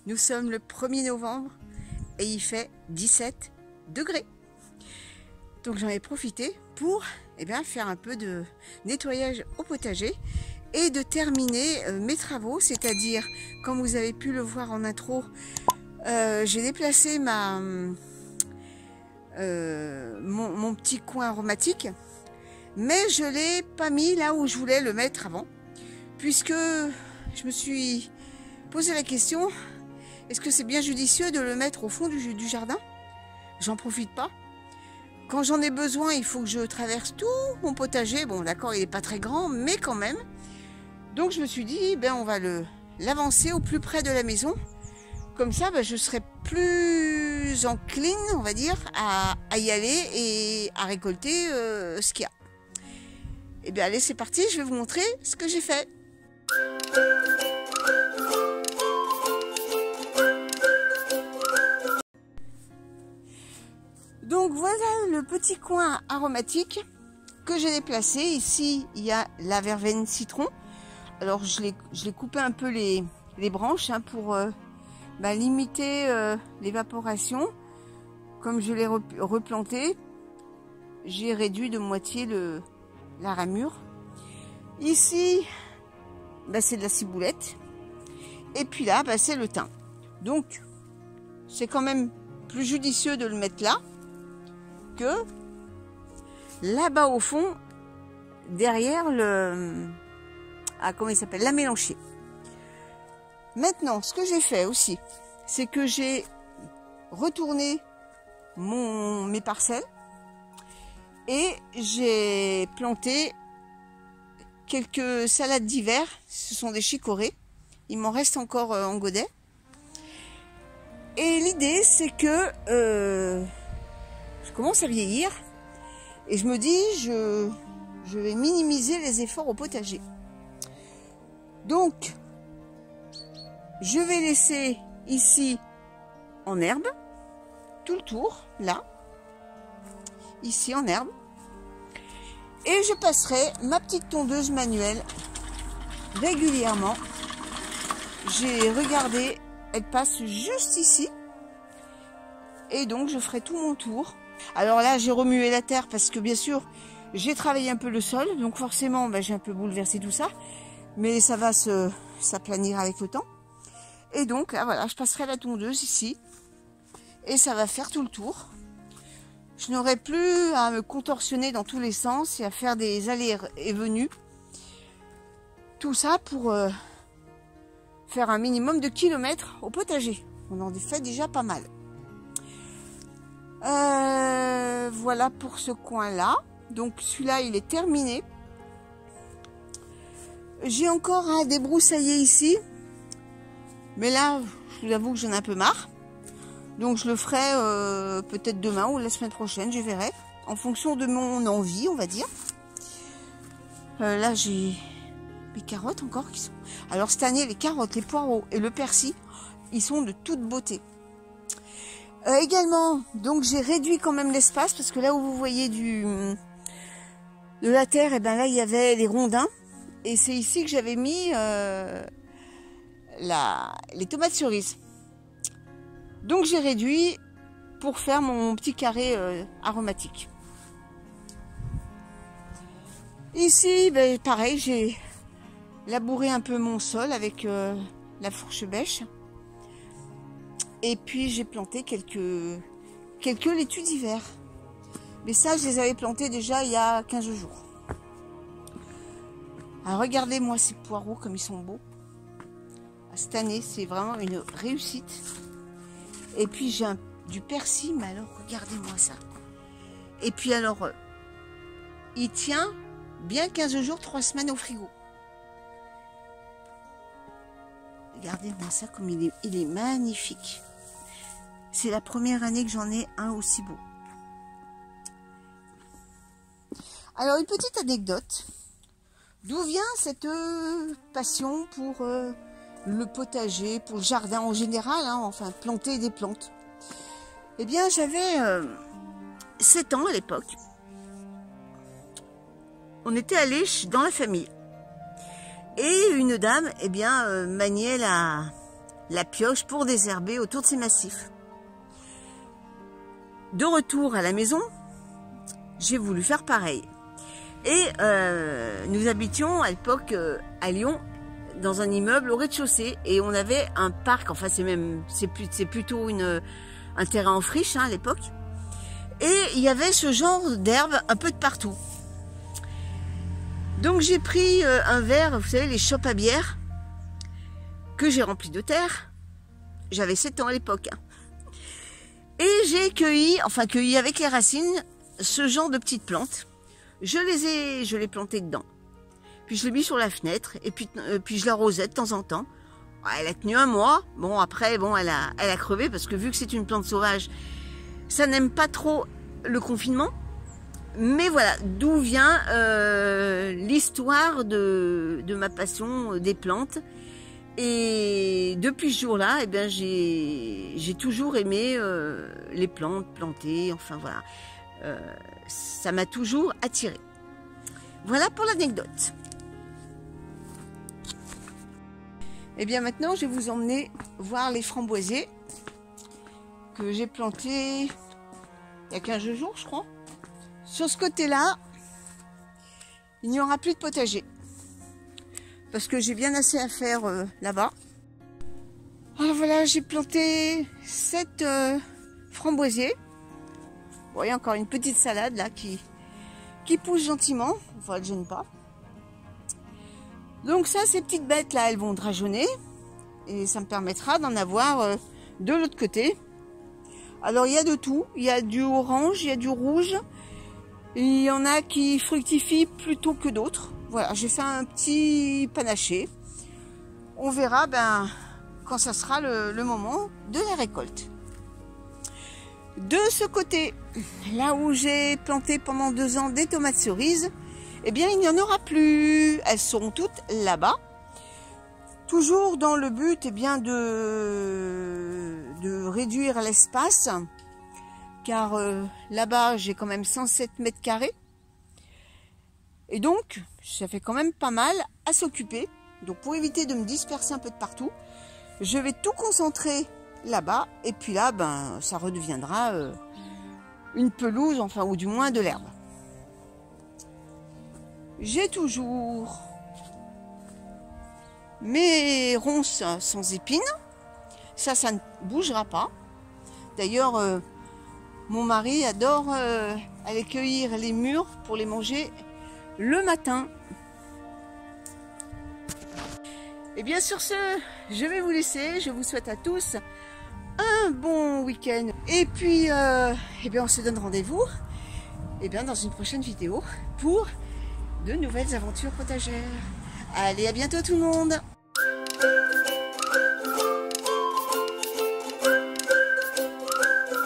Nous sommes le 1er novembre et il fait 17 degrés. Donc j'en ai profité pour faire un peu de nettoyage au potager et de terminer mes travaux, c'est-à-dire, comme vous avez pu le voir en intro, j'ai déplacé mon petit coin aromatique, mais je ne l'ai pas mis là où je voulais le mettre avant, puisque je me suis posé la question, est-ce que c'est bien judicieux de le mettre au fond du jardin? J'en profite pas. Quand j'en ai besoin, il faut que je traverse tout mon potager. Bon, d'accord, il n'est pas très grand, mais quand même. Donc je me suis dit, on va l'avancer au plus près de la maison. Comme ça, je serai plus encline, on va dire, à y aller et à récolter ce qu'il y a. Eh bien, allez, c'est parti, je vais vous montrer ce que j'ai fait. Donc voilà le petit coin aromatique que j'ai déplacé. Ici, il y a la verveine citron. Alors, je l'ai coupé un peu les branches pour limiter l'évaporation. Comme je l'ai replanté, j'ai réduit de moitié la ramure. Ici, c'est de la ciboulette. Et puis là, c'est le thym. Donc, c'est quand même plus judicieux de le mettre là que là-bas au fond, derrière comment il s'appelle, la mélanchée. Maintenant, ce que j'ai fait aussi, c'est que j'ai retourné mes parcelles et j'ai planté quelques salades d'hiver. Ce sont des chicorées. Il m'en reste encore en godet. Et l'idée, c'est que je commence à vieillir et je me dis, je vais minimiser les efforts au potager. Donc, je vais laisser ici en herbe, tout le tour, là, ici en herbe. Et je passerai ma petite tondeuse manuelle régulièrement. J'ai regardé, elle passe juste ici. Et donc, je ferai tout mon tour. Alors là, j'ai remué la terre parce que, bien sûr, j'ai travaillé un peu le sol. Donc, forcément, j'ai un peu bouleversé tout ça. Mais ça va s'aplanir avec le temps. Et donc, là, voilà, je passerai la tondeuse ici. Et ça va faire tout le tour. Je n'aurai plus à me contorsionner dans tous les sens et à faire des allers et venues. Tout ça pour faire un minimum de kilomètres au potager. On en fait déjà pas mal. Voilà pour ce coin-là. Donc celui-là, il est terminé. J'ai encore à débroussailler ici. Mais là, je vous avoue que j'en ai un peu marre. Donc je le ferai peut-être demain ou la semaine prochaine, je verrai. En fonction de mon envie, on va dire. Là, j'ai mes carottes encore qui sont... Alors cette année, les carottes, les poireaux et le persil, ils sont de toute beauté. Également, donc j'ai réduit quand même l'espace parce que là où vous voyez de la terre, et là il y avait les rondins. Et c'est ici que j'avais mis les tomates cerises. Donc j'ai réduit pour faire mon petit carré aromatique. Ici, pareil, j'ai labouré un peu mon sol avec la fourche bêche. Et puis j'ai planté quelques laitues d'hiver. Mais ça, je les avais plantées déjà il y a 15 jours. Alors regardez-moi ces poireaux comme ils sont beaux. Cette année, c'est vraiment une réussite. Et puis j'ai du persil, mais alors regardez-moi ça. Et puis alors, il tient bien 15 jours, 3 semaines au frigo. Regardez-moi ça comme il est magnifique. C'est la première année que j'en ai un aussi beau. Alors une petite anecdote. D'où vient cette passion pour le potager, pour le jardin en général, enfin planter des plantes? Eh bien j'avais 7 ans à l'époque. On était allé dans la famille. Et une dame, maniait la pioche pour désherber autour de ces massifs. De retour à la maison, j'ai voulu faire pareil. Et nous habitions à l'époque à Lyon, dans un immeuble au rez-de-chaussée, et on avait un parc, enfin c'est plutôt un terrain en friche à l'époque, et il y avait ce genre d'herbe un peu de partout. Donc j'ai pris un verre, vous savez, les chopes à bière, que j'ai rempli de terre. J'avais 7 ans à l'époque. Et j'ai cueilli avec les racines, ce genre de petites plantes. Je l'ai planté dedans. Puis je l'ai mis sur la fenêtre, et puis je l'arrosais de temps en temps. Elle a tenu 1 mois. Bon, après, bon, elle a crevé, parce que vu que c'est une plante sauvage, ça n'aime pas trop le confinement. Mais voilà, d'où vient l'histoire de ma passion des plantes. Et depuis ce jour-là, eh bien, j'ai toujours aimé les plantes, planter, enfin voilà. Ça m'a toujours attirée. Voilà pour l'anecdote. Et bien maintenant, je vais vous emmener voir les framboisiers que j'ai plantés il y a 15 jours, je crois. Sur ce côté-là, il n'y aura plus de potager. Parce que j'ai bien assez à faire là-bas. Alors voilà, j'ai planté 7 framboisiers. Vous voyez encore une petite salade là qui pousse gentiment. Enfin, elle ne gêne pas. Donc ça, ces petites bêtes là, elles vont drageonner. Et ça me permettra d'en avoir de l'autre côté. Alors il y a de tout. Il y a du orange, il y a du rouge. Il y en a qui fructifient plutôt que d'autres. Voilà, j'ai fait un petit panaché. On verra quand ça sera le moment de la récolte. De ce côté, là où j'ai planté pendant 2 ans des tomates cerises, eh bien il n'y en aura plus. Elles seront toutes là-bas. Toujours dans le but de réduire l'espace. Car là-bas, j'ai quand même 107 mètres carrés. Et donc, ça fait quand même pas mal à s'occuper. Donc, pour éviter de me disperser un peu de partout, je vais tout concentrer là-bas. Et puis là, ça redeviendra une pelouse, enfin, ou du moins de l'herbe. J'ai toujours mes ronces sans épines. Ça ne bougera pas. D'ailleurs, mon mari adore aller cueillir les mûres pour les manger le matin. Et bien sur ce, je vais vous laisser. Je vous souhaite à tous un bon week-end. Et puis, on se donne rendez-vous dans une prochaine vidéo pour de nouvelles aventures potagères. Allez, à bientôt tout le monde!